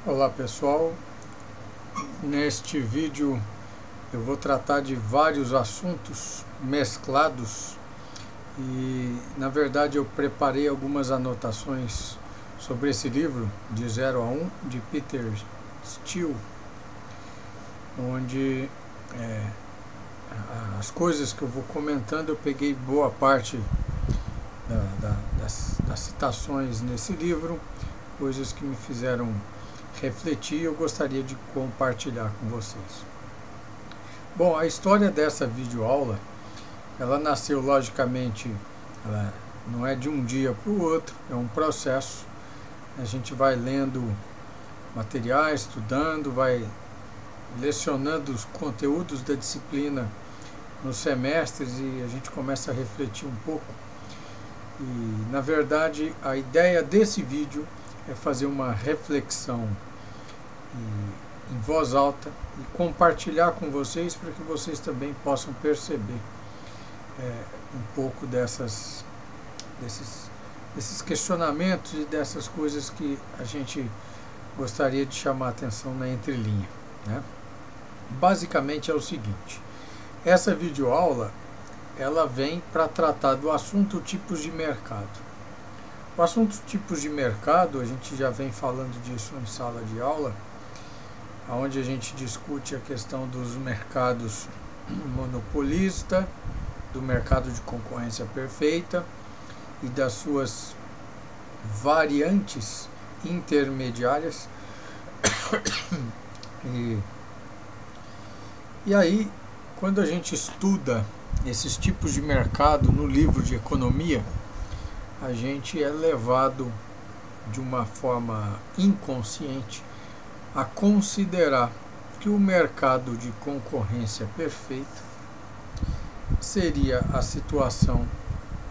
Olá pessoal, neste vídeo eu vou tratar de vários assuntos mesclados e na verdade eu preparei algumas anotações sobre esse livro de 0 a 1 de Peter Thiel, onde as coisas que eu vou comentando eu peguei boa parte das citações nesse livro, coisas que me fizeram refletir e eu gostaria de compartilhar com vocês. Bom, a história dessa videoaula, ela nasceu logicamente, ela não é de um dia para o outro, é um processo. A gente vai lendo materiais, estudando, vai lecionando os conteúdos da disciplina nos semestres e a gente começa a refletir um pouco. E, na verdade, a ideia desse vídeo é fazer uma reflexão em voz alta e compartilhar com vocês para que vocês também possam perceber um pouco desses questionamentos e dessas coisas que a gente gostaria de chamar a atenção na entrelinha, né? Basicamente é o seguinte: essa videoaula ela vem para tratar do assunto tipos de mercado. O assunto tipos de mercado, a gente já vem falando disso em sala de aula, onde a gente discute a questão dos mercados monopolista, do mercado de concorrência perfeita e das suas variantes intermediárias. E aí, quando a gente estuda esses tipos de mercado no livro de economia, a gente é levado de uma forma inconsciente a considerar que o mercado de concorrência perfeita seria a situação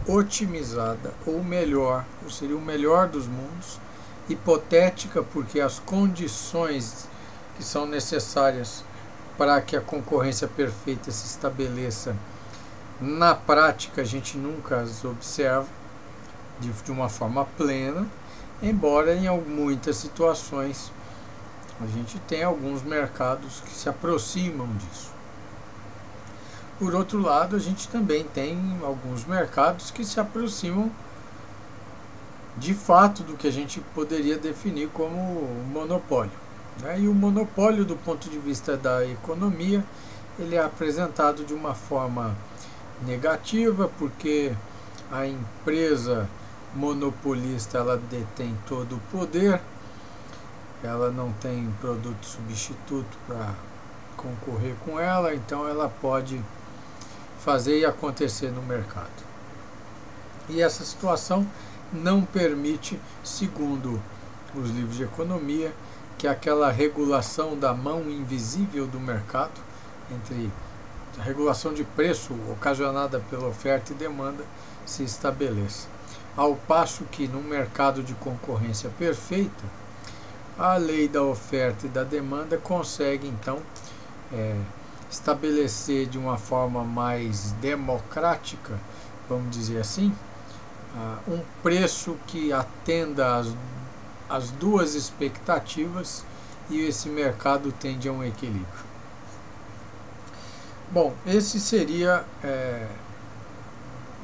otimizada ou melhor, ou seria o melhor dos mundos, hipotética, porque as condições que são necessárias para que a concorrência perfeita se estabeleça na prática a gente nunca as observa de uma forma plena, embora em muitas situações a gente tem alguns mercados que se aproximam disso. Por outro lado, a gente também tem alguns mercados que se aproximam de fato do que a gente poderia definir como monopólio, né? E o monopólio, do ponto de vista da economia, ele é apresentado de uma forma negativa, porque a empresa monopolista ela detém todo o poder, ela não tem produto substituto para concorrer com ela, então ela pode fazer e acontecer no mercado. E essa situação não permite, segundo os livros de economia, que aquela regulação da mão invisível do mercado, entre a regulação de preço ocasionada pela oferta e demanda, se estabeleça. Ao passo que no mercado de concorrência perfeita, a lei da oferta e da demanda consegue então estabelecer de uma forma mais democrática, vamos dizer assim, um preço que atenda às duas expectativas e esse mercado tende a um equilíbrio. Bom, esse seria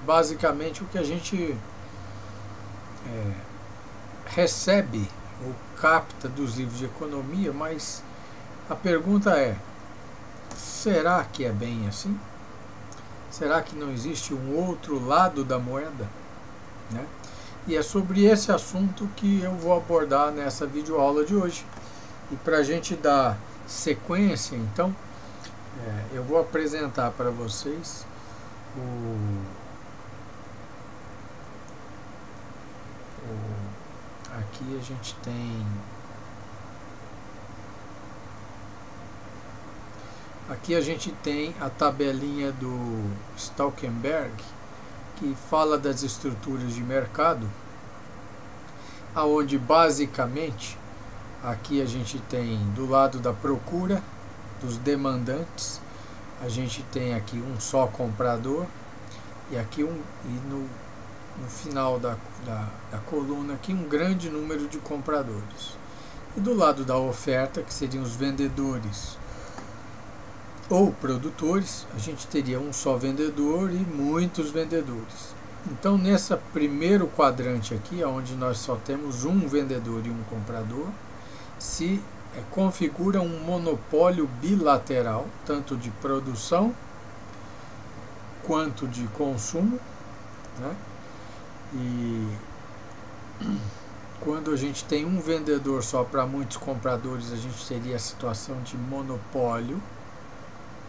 basicamente o que a gente recebe ou capta dos livros de economia, mas a pergunta é: será que é bem assim? Será que não existe um outro lado da moeda, né? E é sobre esse assunto que eu vou abordar nessa videoaula de hoje. E para a gente dar sequência, então, eu vou apresentar para vocês aqui a gente tem a tabelinha do Stauffenberg, que fala das estruturas de mercado, aonde basicamente aqui a gente tem do lado da procura, dos demandantes, a gente tem aqui um só comprador e aqui no final da coluna aqui um grande número de compradores. E do lado da oferta, que seriam os vendedores ou produtores, a gente teria um só vendedor e muitos vendedores. Então, nesse primeiro quadrante aqui, onde nós só temos um vendedor e um comprador, se configura um monopólio bilateral, tanto de produção quanto de consumo, né? E quando a gente tem um vendedor só para muitos compradores, a gente teria a situação de monopólio.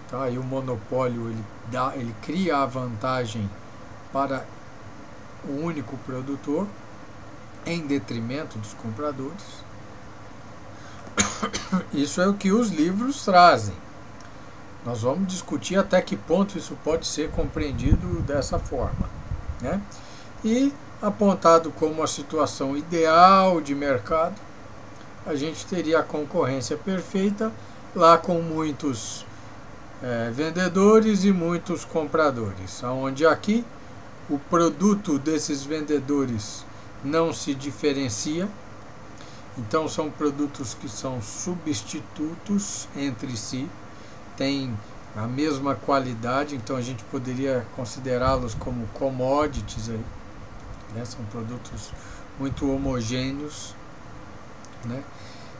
Tá? E o monopólio ele cria a vantagem para o único produtor em detrimento dos compradores. Isso é o que os livros trazem. Nós vamos discutir até que ponto isso pode ser compreendido dessa forma, né? E apontado como a situação ideal de mercado, a gente teria a concorrência perfeita lá com muitos vendedores e muitos compradores, onde aqui o produto desses vendedores não se diferencia. Então são produtos que são substitutos entre si, têm a mesma qualidade, então a gente poderia considerá-los como commodities aí, né? São produtos muito homogêneos, né?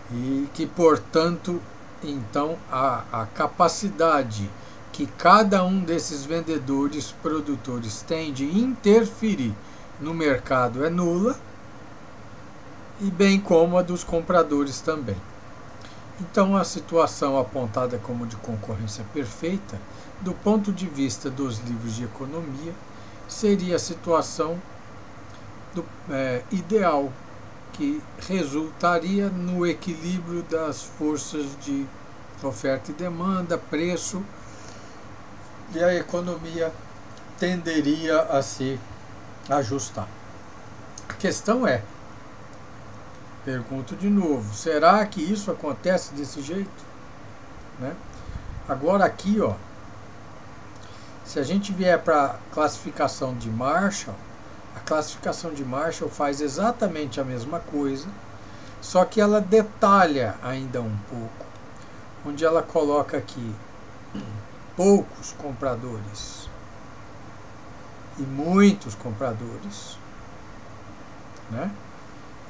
E que, portanto, então a capacidade que cada um desses vendedores, produtores tem de interferir no mercado é nula, e bem como a dos compradores também. Então, a situação apontada como de concorrência perfeita, do ponto de vista dos livros de economia, seria a situação ideal, que resultaria no equilíbrio das forças de oferta e demanda, preço, e a economia tenderia a se ajustar. A questão é, pergunto de novo, será que isso acontece desse jeito? Né? Agora aqui, ó, se a gente vier para a classificação de Marshall, a classificação de Marshall faz exatamente a mesma coisa, só que ela detalha ainda um pouco, onde ela coloca aqui poucos compradores e muitos compradores, né?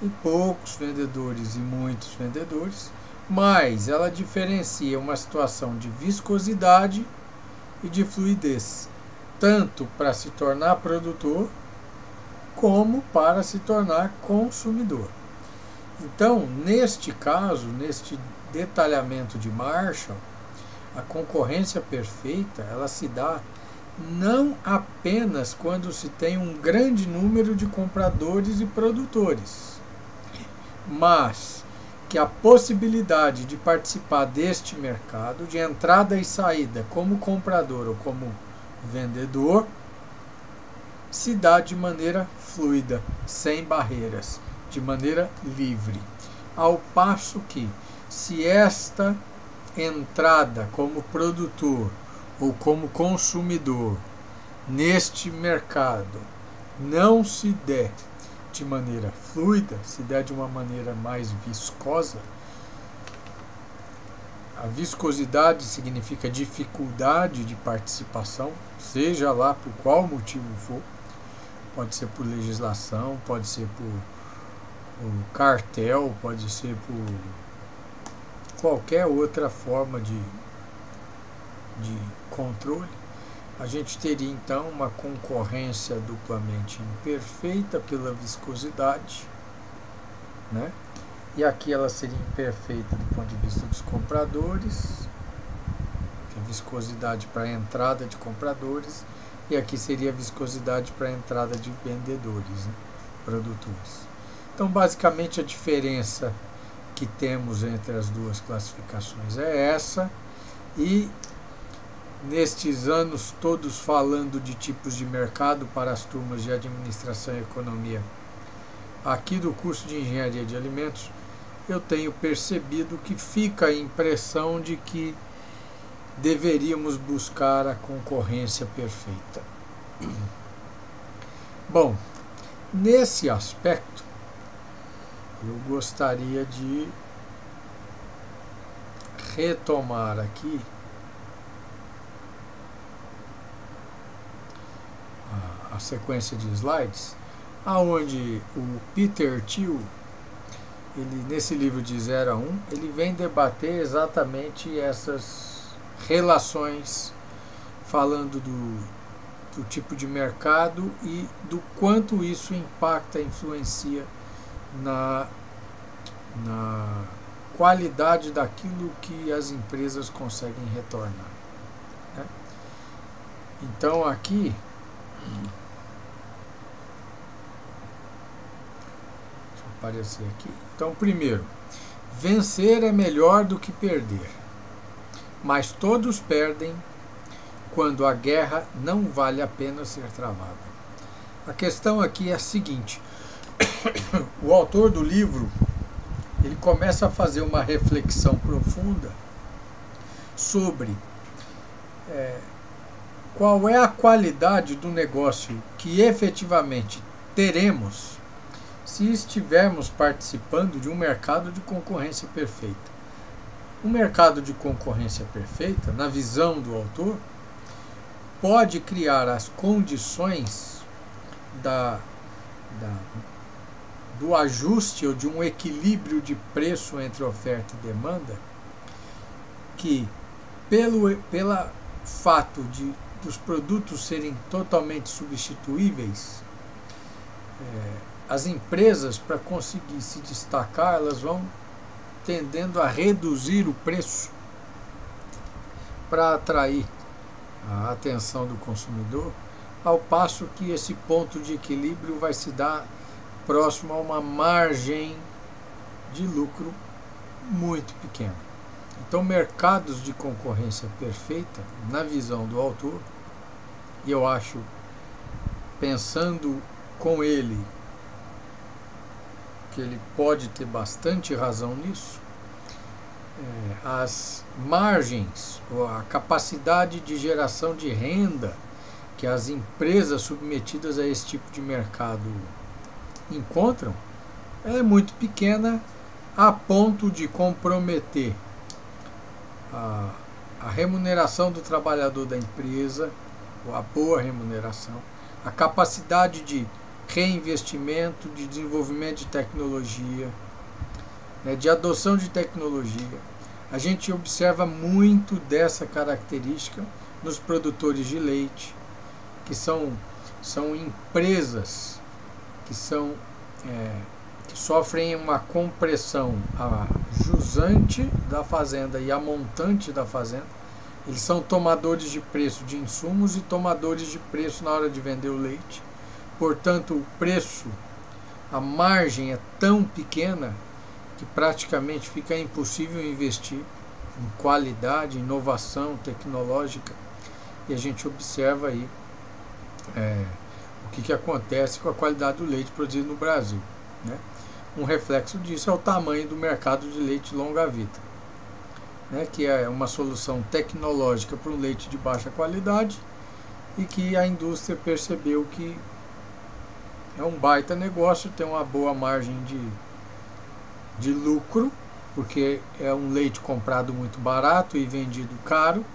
E poucos vendedores e muitos vendedores, mas ela diferencia uma situação de viscosidade e de fluidez, tanto para se tornar produtor como para se tornar consumidor. Então, neste caso, neste detalhamento de Marshall, a concorrência perfeita, ela se dá não apenas quando se tem um grande número de compradores e produtores, mas que a possibilidade de participar deste mercado, de entrada e saída como comprador ou como vendedor, se dá de maneira fluida, sem barreiras, de maneira livre. Ao passo que, se esta entrada como produtor ou como consumidor neste mercado não se der de maneira fluida, se der de uma maneira mais viscosa, a viscosidade significa dificuldade de participação, seja lá por qual motivo for, pode ser por legislação, pode ser por cartel, pode ser por qualquer outra forma de controle, a gente teria então uma concorrência duplamente imperfeita pela viscosidade, né? E aqui ela seria imperfeita do ponto de vista dos compradores, a viscosidade para a entrada de compradores, e aqui seria a viscosidade para a entrada de vendedores, né? Produtores. Então, basicamente, a diferença que temos entre as duas classificações é essa, e nestes anos todos falando de tipos de mercado para as turmas de administração e economia aqui do curso de engenharia de alimentos, eu tenho percebido que fica a impressão de que deveríamos buscar a concorrência perfeita. Bom, nesse aspecto, eu gostaria de retomar aqui a sequência de slides, aonde o Peter Thiel, ele, nesse livro de 0 a 1, ele vem debater exatamente essas relações, falando do tipo de mercado e do quanto isso impacta, influencia na qualidade daquilo que as empresas conseguem retornar, né? Então aqui, deixa eu aparecer aqui. Então, primeiro, vencer é melhor do que perder, mas todos perdem quando a guerra não vale a pena ser travada. A questão aqui é a seguinte: o autor do livro, ele começa a fazer uma reflexão profunda sobre qual é a qualidade do negócio que efetivamente teremos se estivermos participando de um mercado de concorrência perfeita. Um mercado de concorrência perfeita, na visão do autor, pode criar as condições do ajuste ou de um equilíbrio de preço entre oferta e demanda, que pela fato dos produtos serem totalmente substituíveis, as empresas, para conseguir se destacar, elas vão tendendo a reduzir o preço para atrair a atenção do consumidor, ao passo que esse ponto de equilíbrio vai se dar próximo a uma margem de lucro muito pequena. Então, mercados de concorrência perfeita, na visão do autor, e eu acho, pensando com ele, que ele pode ter bastante razão nisso, as margens, ou a capacidade de geração de renda que as empresas submetidas a esse tipo de mercado encontram, ela é muito pequena, a ponto de comprometer a remuneração do trabalhador da empresa, ou a boa remuneração, a capacidade de reinvestimento, de desenvolvimento de tecnologia, de adoção de tecnologia. A gente observa muito dessa característica nos produtores de leite, que são empresas que sofrem uma compressão, a jusante da fazenda e a montante da fazenda. Eles são tomadores de preço de insumos e tomadores de preço na hora de vender o leite. Portanto, o preço, a margem é tão pequena que praticamente fica impossível investir em qualidade, inovação tecnológica. E a gente observa aí o que acontece com a qualidade do leite produzido no Brasil, né? Um reflexo disso é o tamanho do mercado de leite longa-vida, né? Que é uma solução tecnológica para um leite de baixa qualidade e que a indústria percebeu que é um baita negócio, tem uma boa margem de lucro, porque é um leite comprado muito barato e vendido caro,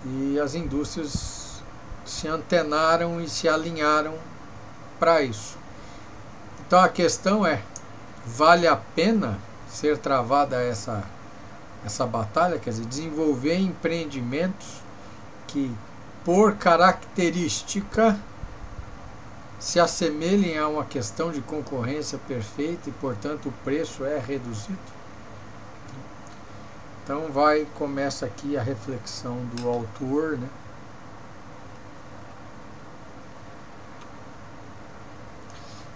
e as indústrias se antenaram e se alinharam para isso. Então a questão é, vale a pena ser travada essa batalha, quer dizer, desenvolver empreendimentos que, por característica, se assemelhem a uma questão de concorrência perfeita e, portanto, o preço é reduzido? Então começa aqui a reflexão do autor, né?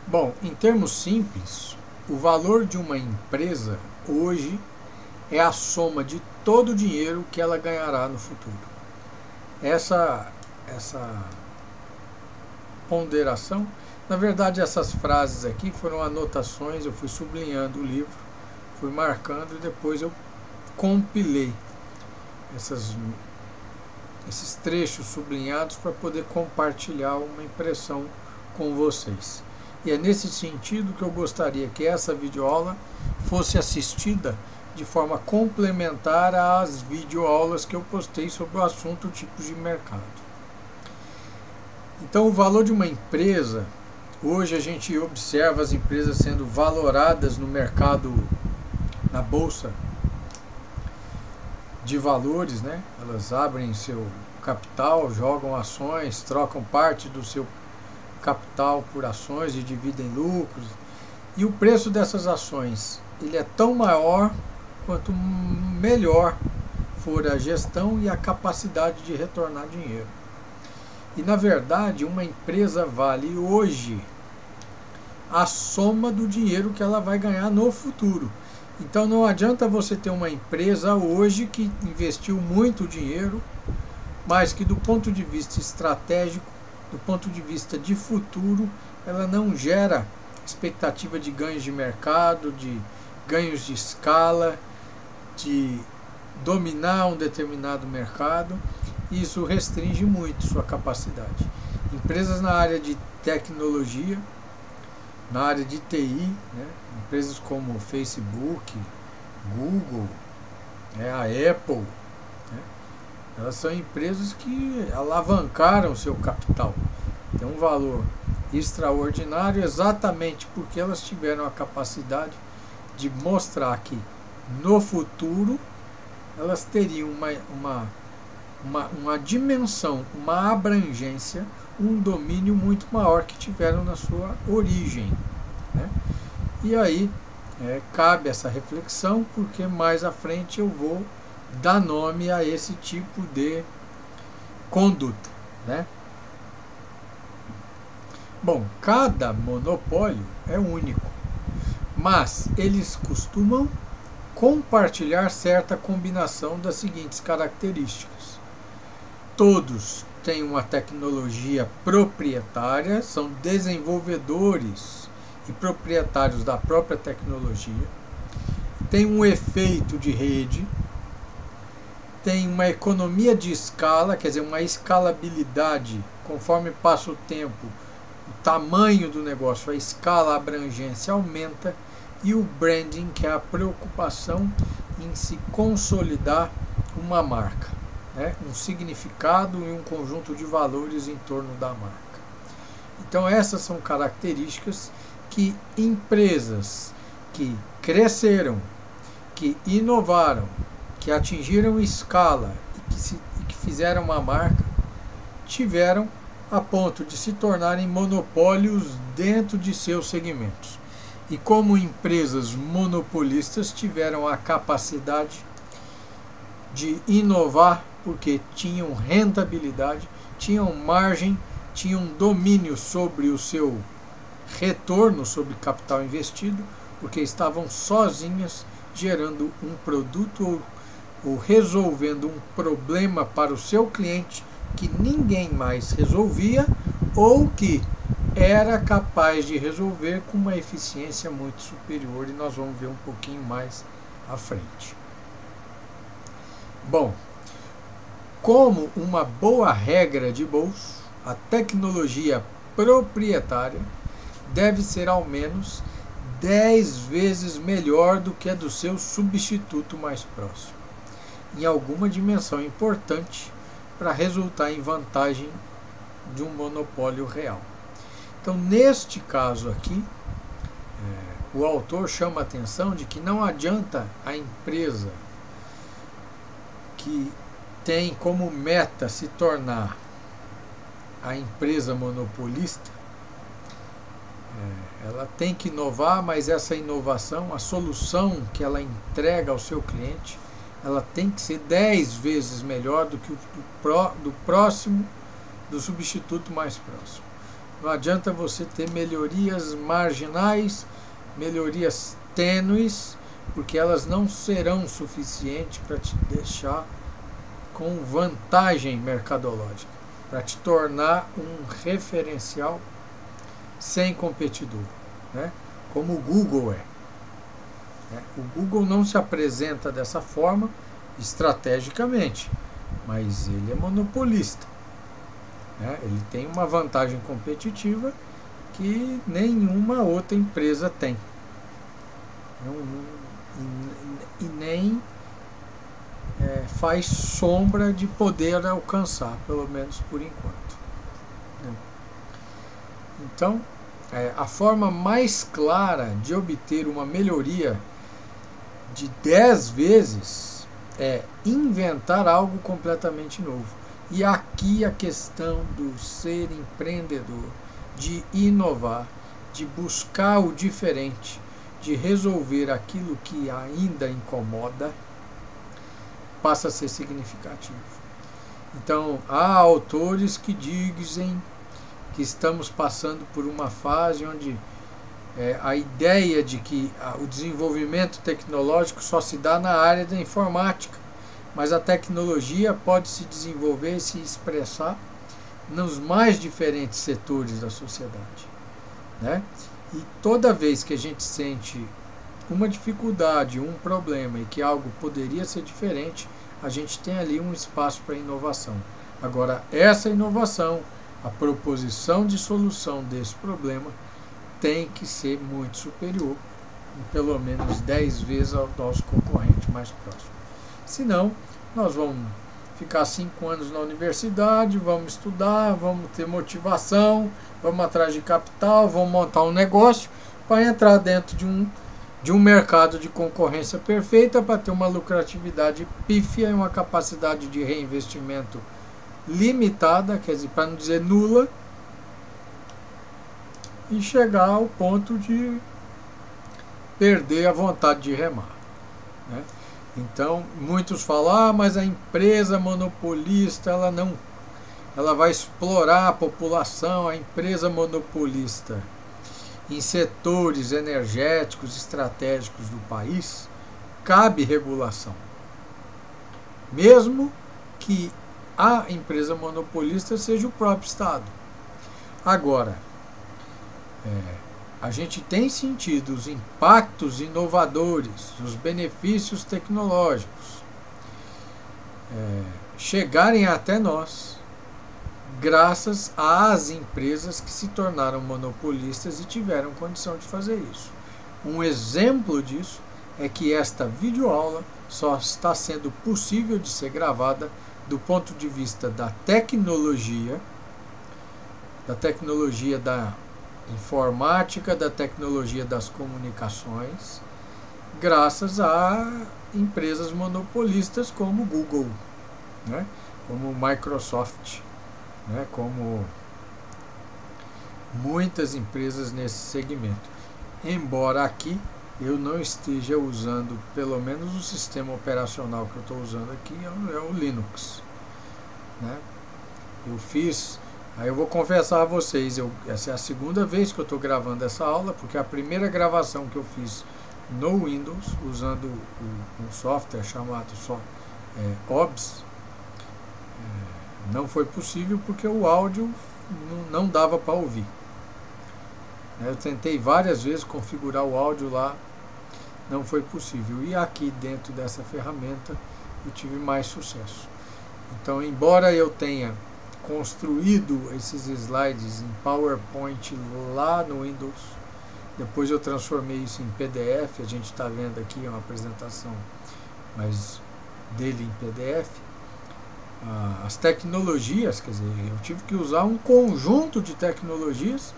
Bom, em termos simples, o valor de uma empresa hoje é a soma de todo o dinheiro que ela ganhará no futuro. Essa ponderação, na verdade, essas frases aqui foram anotações, eu fui sublinhando o livro, fui marcando e depois eu compilei esses trechos sublinhados para poder compartilhar uma impressão com vocês. E é nesse sentido que eu gostaria que essa videoaula fosse assistida de forma complementar às videoaulas que eu postei sobre o assunto tipos de mercado. Então, o valor de uma empresa, hoje a gente observa as empresas sendo valoradas no mercado, na bolsa de valores, né? Elas abrem seu capital, jogam ações, trocam parte do seu capital por ações e dividem lucros. E o preço dessas ações, ele é tão maior quanto melhor for a gestão e a capacidade de retornar dinheiro. E na verdade, uma empresa vale hoje a soma do dinheiro que ela vai ganhar no futuro. Então não adianta você ter uma empresa hoje que investiu muito dinheiro, mas que do ponto de vista estratégico, do ponto de vista de futuro, ela não gera expectativa de ganhos de mercado, de ganhos de escala, de dominar um determinado mercado. Isso restringe muito sua capacidade. Empresas na área de tecnologia, na área de TI, né? Empresas como Facebook, Google, a Apple, né? Elas são empresas que alavancaram seu capital. Tem um valor extraordinário exatamente porque elas tiveram a capacidade de mostrar que no futuro elas teriam uma dimensão, uma abrangência, um domínio muito maior que tiveram na sua origem, né? E aí cabe essa reflexão, porque mais à frente eu vou dar nome a esse tipo de conduta, né? Bom, cada monopólio é único, mas eles costumam compartilhar certa combinação das seguintes características. Todos têm uma tecnologia proprietária, são desenvolvedores e proprietários da própria tecnologia, tem um efeito de rede, tem uma economia de escala, quer dizer, uma escalabilidade, conforme passa o tempo, o tamanho do negócio, a escala, a abrangência aumenta, e o branding, que é a preocupação em se consolidar uma marca, né? Um significado e um conjunto de valores em torno da marca. Então essas são características que empresas que cresceram, que inovaram, que atingiram escala e que fizeram uma marca, tiveram a ponto de se tornarem monopólios dentro de seus segmentos. E como empresas monopolistas tiveram a capacidade de inovar porque tinham rentabilidade, tinham margem, tinham domínio sobre o seu retorno sobre capital investido, porque estavam sozinhas gerando um produto ou resolvendo um problema para o seu cliente que ninguém mais resolvia ou que era capaz de resolver com uma eficiência muito superior, e nós vamos ver um pouquinho mais à frente. Bom, como uma boa regra de bolso, a tecnologia proprietária deve ser ao menos 10 vezes melhor do que a do seu substituto mais próximo, em alguma dimensão importante, para resultar em vantagem de um monopólio real. Então, neste caso aqui, o autor chama a atenção de que não adianta a empresa que tem como meta se tornar a empresa monopolista, ela tem que inovar, mas essa inovação, a solução que ela entrega ao seu cliente, ela tem que ser 10 vezes melhor do que do próximo, do substituto mais próximo. Não adianta você ter melhorias marginais, melhorias tênues, porque elas não serão suficientes para te deixar com vantagem mercadológica, para te tornar um referencial sem competidor, né? Como o Google é. O Google não se apresenta dessa forma estrategicamente, mas ele é monopolista. Ele tem uma vantagem competitiva que nenhuma outra empresa tem. e nem faz sombra de poder alcançar, pelo menos por enquanto, né? Então, a forma mais clara de obter uma melhoria de 10 vezes é inventar algo completamente novo. E aqui a questão do ser empreendedor, de inovar, de buscar o diferente, de resolver aquilo que ainda incomoda, passa a ser significativo. Então, há autores que dizem que estamos passando por uma fase onde a ideia de que o desenvolvimento tecnológico só se dá na área da informática, mas a tecnologia pode se desenvolver e se expressar nos mais diferentes setores da sociedade, né? E toda vez que a gente sente uma dificuldade, um problema e que algo poderia ser diferente, a gente tem ali um espaço para inovação. Agora, essa inovação, a proposição de solução desse problema, tem que ser muito superior, pelo menos 10 vezes ao nosso concorrente mais próximo. Senão, nós vamos ficar 5 anos na universidade, vamos estudar, vamos ter motivação, vamos atrás de capital, vamos montar um negócio para entrar dentro de um mercado de concorrência perfeita, para ter uma lucratividade pífia e uma capacidade de reinvestimento limitada, quer dizer, para não dizer nula, e chegar ao ponto de perder a vontade de remar, né? Então, muitos falam, mas a empresa monopolista, ela vai explorar a população. A empresa monopolista em setores energéticos estratégicos do país, cabe regulação, mesmo que a empresa monopolista seja o próprio Estado. Agora, a gente tem sentido os impactos inovadores, os benefícios tecnológicos chegarem até nós, graças às empresas que se tornaram monopolistas e tiveram condição de fazer isso. Um exemplo disso é que esta videoaula só está sendo possível de ser gravada do ponto de vista da tecnologia da informática, da tecnologia das comunicações, graças a empresas monopolistas como Google, né? Como Microsoft, né? Como muitas empresas nesse segmento. Embora aqui eu não esteja usando, pelo menos o sistema operacional que eu estou usando aqui é o Linux, né? Aí eu vou confessar a vocês, essa é a segunda vez que eu estou gravando essa aula, porque a primeira gravação que eu fiz no Windows, usando um software chamado OBS, não foi possível porque o áudio não dava para ouvir. Eu tentei várias vezes configurar o áudio lá, não foi possível. E aqui dentro dessa ferramenta eu tive mais sucesso. Então, embora eu tenha construído esses slides em PowerPoint lá no Windows, depois eu transformei isso em PDF, a gente está vendo aqui uma apresentação mas dele em PDF, as tecnologias, quer dizer, eu tive que usar um conjunto de tecnologias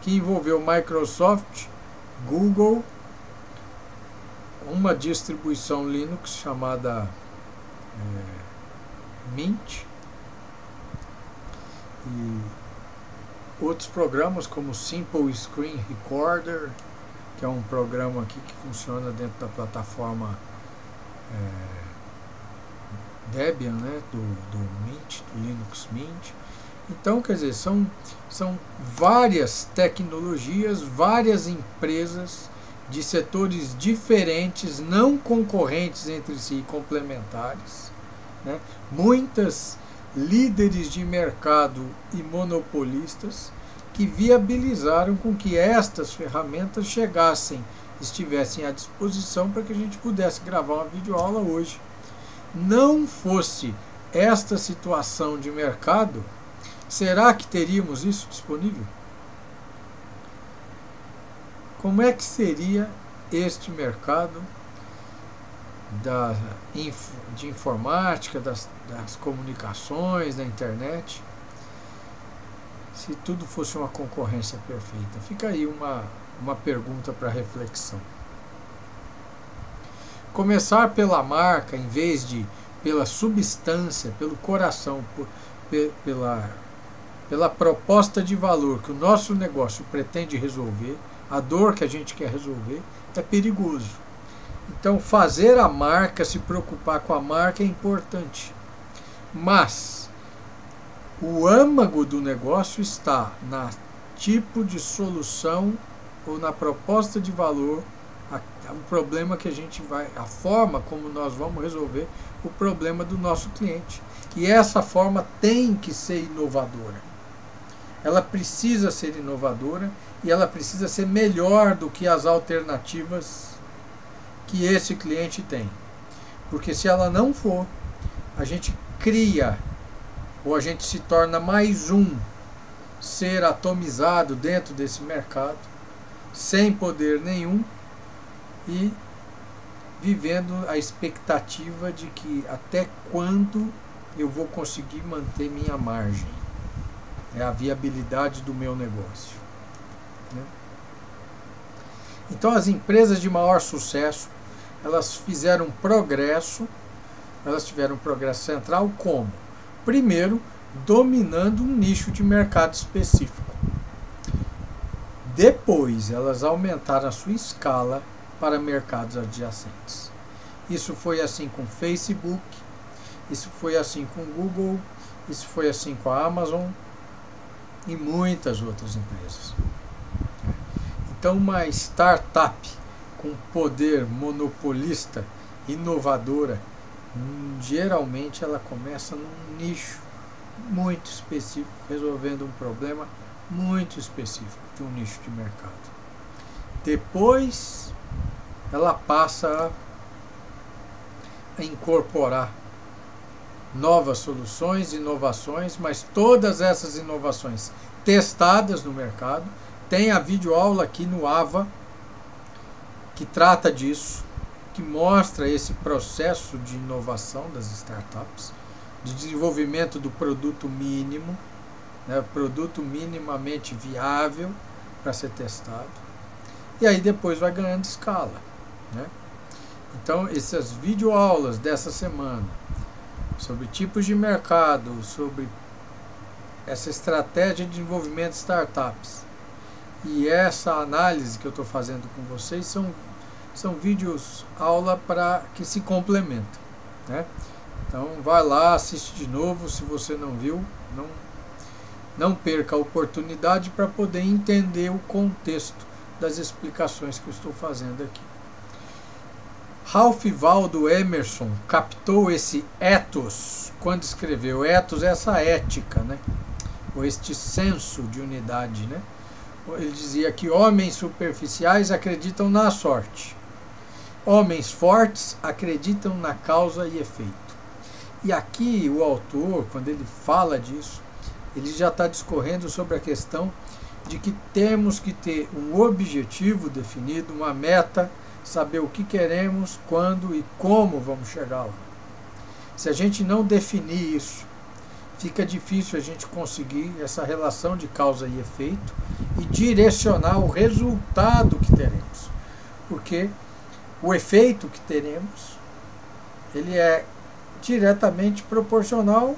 que envolveu Microsoft, Google, uma distribuição Linux chamada Mint, e outros programas como Simple Screen Recorder, que é um programa aqui que funciona dentro da plataforma Debian, né, do Mint, do Linux Mint. Então, quer dizer, são várias tecnologias, várias empresas de setores diferentes, não concorrentes entre si, complementares, né? Muitas líderes de mercado e monopolistas que viabilizaram com que estas ferramentas estivessem à disposição para que a gente pudesse gravar uma videoaula hoje. Não fosse esta situação de mercado, será que teríamos isso disponível? Como é que seria este mercado de informática, das comunicações, da internet, se tudo fosse uma concorrência perfeita? Fica aí uma pergunta para reflexão. Começar pela marca, em vez de pela substância, pelo coração, pela proposta de valor que o nosso negócio pretende resolver, a dor que a gente quer resolver, é perigoso. Então, fazer a marca, se preocupar com a marca é importante. Mas o âmago do negócio está no tipo de solução ou na proposta de valor, o problema que a gente vai, a forma como nós vamos resolver o problema do nosso cliente. E essa forma tem que ser inovadora. Ela precisa ser inovadora e ela precisa ser melhor do que as alternativas que esse cliente tem. Porque se ela não for, a gente cria, ou a gente se torna mais um ser atomizado dentro desse mercado, sem poder nenhum e vivendo a expectativa de que até quando eu vou conseguir manter minha margem. É a viabilidade do meu negócio. Né? Então as empresas de maior sucesso, elas fizeram progresso, elas tiveram progresso central como? Primeiro, dominando um nicho de mercado específico. Depois, elas aumentaram a sua escala para mercados adjacentes. Isso foi assim com o Facebook, isso foi assim com o Google, isso foi assim com a Amazon e muitas outras empresas. Então, uma startup com poder monopolista, inovadora, geralmente ela começa num nicho muito específico, resolvendo um problema muito específico de um nicho de mercado. Depois, ela passa a incorporar novas soluções, inovações, mas todas essas inovações testadas no mercado. Tem a videoaula aqui no AVA que trata disso, que mostra esse processo de inovação das startups, de desenvolvimento do produto mínimo, né, produto minimamente viável para ser testado, e aí depois vai ganhando escala. Né? Então, essas videoaulas dessa semana, sobre tipos de mercado, sobre essa estratégia de desenvolvimento de startups, e essa análise que eu estou fazendo com vocês são vídeos aula para que se complementam. Né? Então vai lá, assiste de novo, se você não viu, não perca a oportunidade para poder entender o contexto das explicações que eu estou fazendo aqui. Ralph Waldo Emerson captou esse ethos quando escreveu. Ethos é essa ética, né? Ou este senso de unidade, né? Ele dizia que homens superficiais acreditam na sorte, homens fortes acreditam na causa e efeito. E aqui o autor, quando ele fala disso, ele já está discorrendo sobre a questão de que temos que ter um objetivo definido, uma meta, saber o que queremos, quando e como vamos chegar lá. Se a gente não definir isso, fica difícil a gente conseguir essa relação de causa e efeito e direcionar o resultado que teremos. Porque o efeito que teremos, ele é diretamente proporcional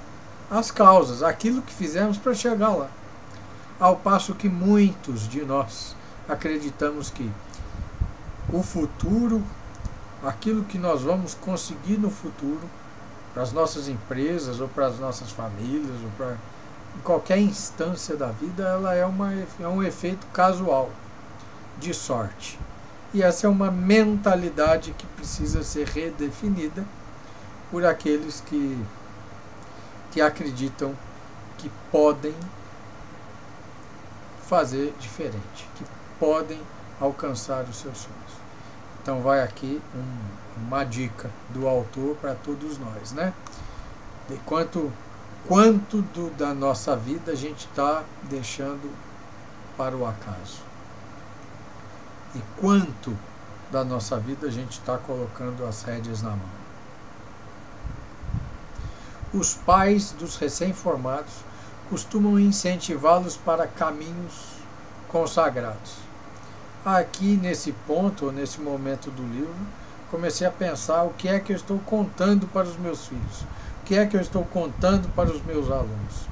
às causas, àquilo que fizemos para chegar lá. Ao passo que muitos de nós acreditamos que o futuro, aquilo que nós vamos conseguir no futuro, para as nossas empresas, ou para as nossas famílias, ou para qualquer instância da vida, ela é um efeito casual, de sorte. E essa é uma mentalidade que precisa ser redefinida por aqueles que acreditam que podem fazer diferente, que podem alcançar os seus sonhos. Então vai aqui uma dica do autor para todos nós, né? De quanto da nossa vida a gente está deixando para o acaso. E quanto da nossa vida, a gente está colocando as rédeas na mão. Os pais dos recém-formados costumam incentivá-los para caminhos consagrados. Aqui nesse ponto, ou nesse momento do livro, comecei a pensar o que é que eu estou contando para os meus filhos, o que é que eu estou contando para os meus alunos.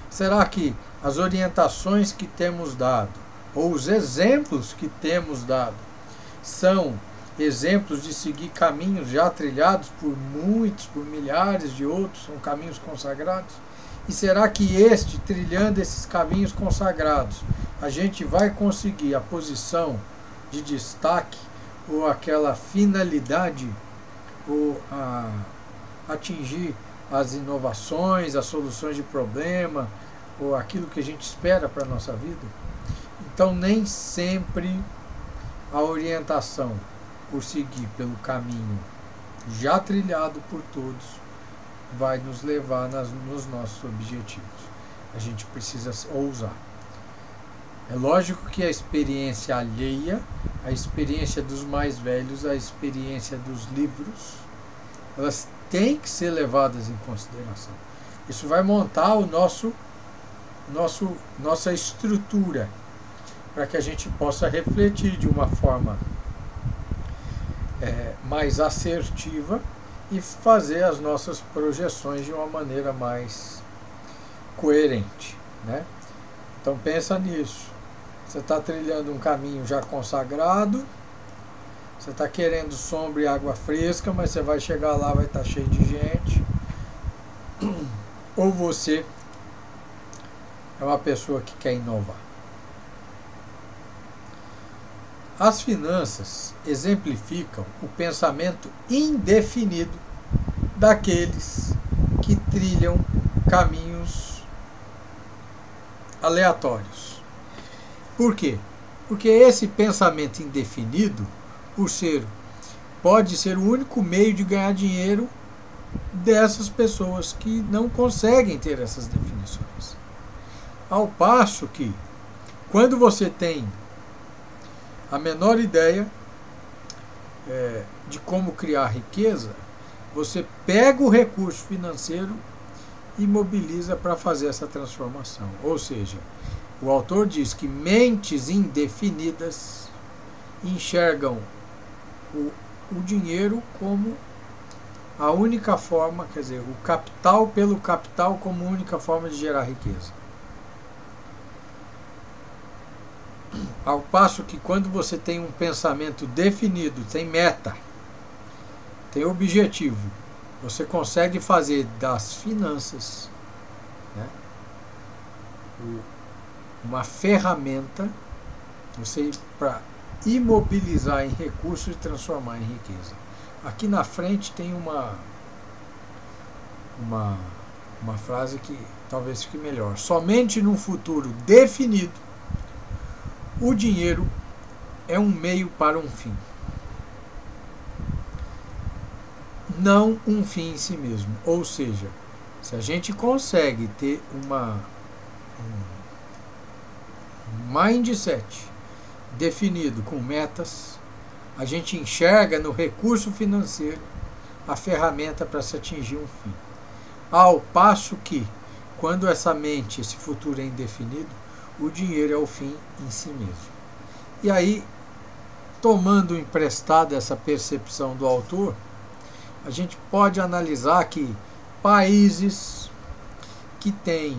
Será que as orientações que temos dado, ou os exemplos que temos dado, são exemplos de seguir caminhos já trilhados por muitos, por milhares de outros, são caminhos consagrados? E será que trilhando esses caminhos consagrados, a gente vai conseguir a posição de destaque, ou aquela finalidade, ou atingir as inovações, as soluções de problema, ou aquilo que a gente espera para a nossa vida? Então, nem sempre a orientação por seguir pelo caminho já trilhado por todos vai nos levar nos nossos objetivos. A gente precisa ousar. É lógico que a experiência alheia, a experiência dos mais velhos, a experiência dos livros, elas têm que ser levadas em consideração. Isso vai montar nossa estrutura para que a gente possa refletir de uma forma mais assertiva e fazer as nossas projeções de uma maneira mais coerente, né? Então pensa nisso. Você está trilhando um caminho já consagrado, você está querendo sombra e água fresca, mas você vai chegar lá, vai estar cheio de gente. Ou você é uma pessoa que quer inovar. As finanças exemplificam o pensamento indefinido daqueles que trilham caminhos aleatórios. Por quê? Porque esse pensamento indefinido, pode ser o único meio de ganhar dinheiro dessas pessoas que não conseguem ter essas definições. Ao passo que, quando você tem a menor ideia de como criar riqueza, você pega o recurso financeiro e mobiliza para fazer essa transformação. Ou seja, o autor diz que mentes indefinidas enxergam o dinheiro como a única forma, quer dizer, o capital pelo capital como única forma de gerar riqueza. Ao passo que quando você tem um pensamento definido, tem meta, tem objetivo, você consegue fazer das finanças, né, uma ferramenta para imobilizar em recursos e transformar em riqueza. Aqui na frente tem uma frase que talvez fique melhor. Somente num futuro definido, o dinheiro é um meio para um fim, não um fim em si mesmo. Ou seja, se a gente consegue ter um mindset definido com metas, a gente enxerga no recurso financeiro a ferramenta para se atingir um fim. Ao passo que, quando esse futuro é indefinido, o dinheiro é o fim em si mesmo. E aí, tomando emprestado essa percepção do autor, a gente pode analisar que países que têm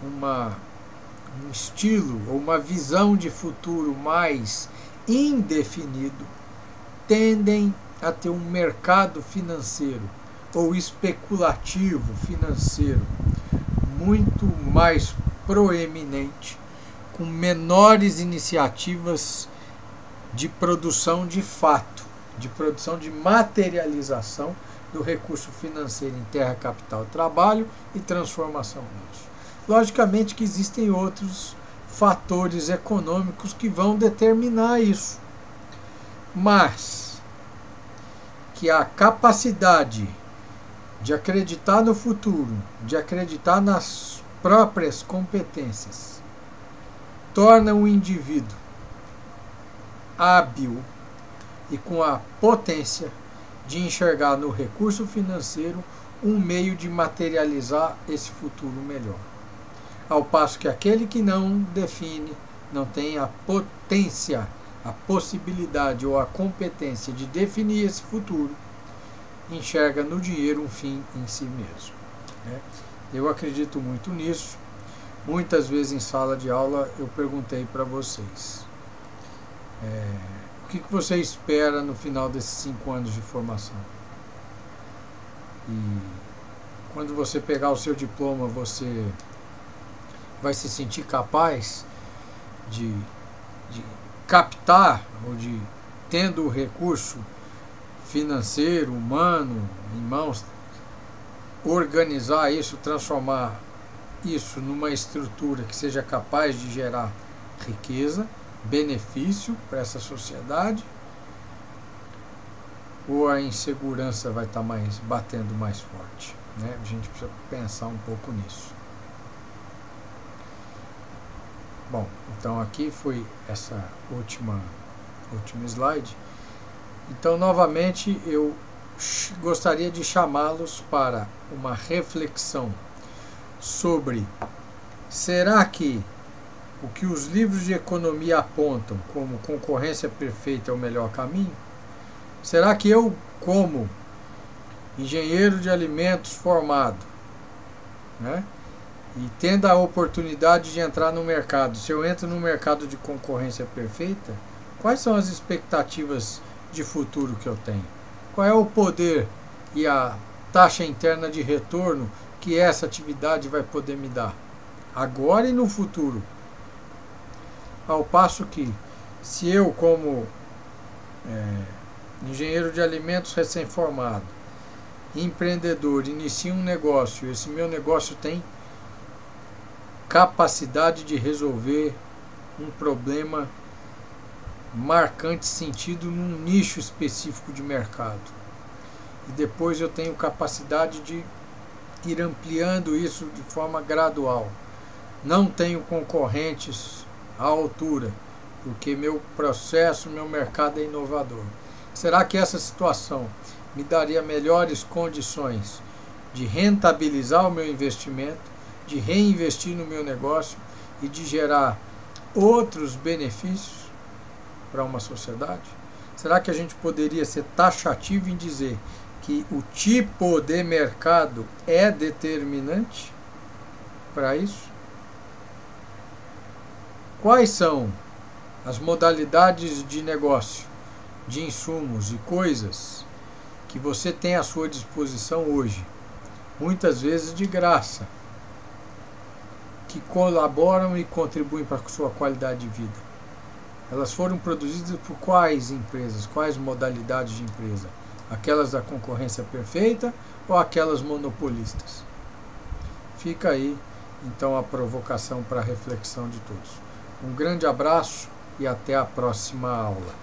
um estilo ou uma visão de futuro mais indefinido tendem a ter um mercado financeiro ou especulativo financeiro muito mais proeminente, com menores iniciativas de produção de fato, de produção de materialização do recurso financeiro em terra, capital, trabalho e transformação disso. Logicamente que existem outros fatores econômicos que vão determinar isso, mas que a capacidade de acreditar no futuro, de acreditar nas próprias competências, torna o indivíduo hábil e com a potência de enxergar no recurso financeiro um meio de materializar esse futuro melhor. Ao passo que aquele que não define, não tem a potência, a possibilidade ou a competência de definir esse futuro, enxerga no dinheiro um fim em si mesmo, né? Eu acredito muito nisso. Muitas vezes em sala de aula eu perguntei para vocês, o que você espera no final desses 5 anos de formação? E quando você pegar o seu diploma, você vai se sentir capaz de captar, ou de, tendo o recurso financeiro, humano, em mãos, organizar isso, transformar isso numa estrutura que seja capaz de gerar riqueza, benefício para essa sociedade? Ou a insegurança vai estar batendo mais forte, né? A gente precisa pensar um pouco nisso. Bom, então aqui foi essa último slide. Então, novamente, eu gostaria de chamá-los para uma reflexão sobre: será que o que os livros de economia apontam como concorrência perfeita é o melhor caminho? Será que eu, como engenheiro de alimentos formado, né, e tendo a oportunidade de entrar no mercado, se eu entro no mercado de concorrência perfeita, quais são as expectativas de futuro que eu tenho? Qual é o poder e a taxa interna de retorno que essa atividade vai poder me dar, agora e no futuro? Ao passo que, se eu, como engenheiro de alimentos recém-formado, empreendedor, inicio um negócio, esse meu negócio tem capacidade de resolver um problema marcante sentido num nicho específico de mercado, e depois eu tenho capacidade de ir ampliando isso de forma gradual, não tenho concorrentes à altura, porque meu processo, meu mercado é inovador. Será que essa situação me daria melhores condições de rentabilizar o meu investimento, de reinvestir no meu negócio e de gerar outros benefícios para uma sociedade? Será que a gente poderia ser taxativo em dizer que o tipo de mercado é determinante para isso? Quais são as modalidades de negócio, de insumos e coisas que você tem à sua disposição hoje, muitas vezes de graça, que colaboram e contribuem para a sua qualidade de vida? Elas foram produzidas por quais empresas, quais modalidades de empresa? Aquelas da concorrência perfeita ou aquelas monopolistas? Fica aí, então, a provocação para a reflexão de todos. Um grande abraço e até a próxima aula.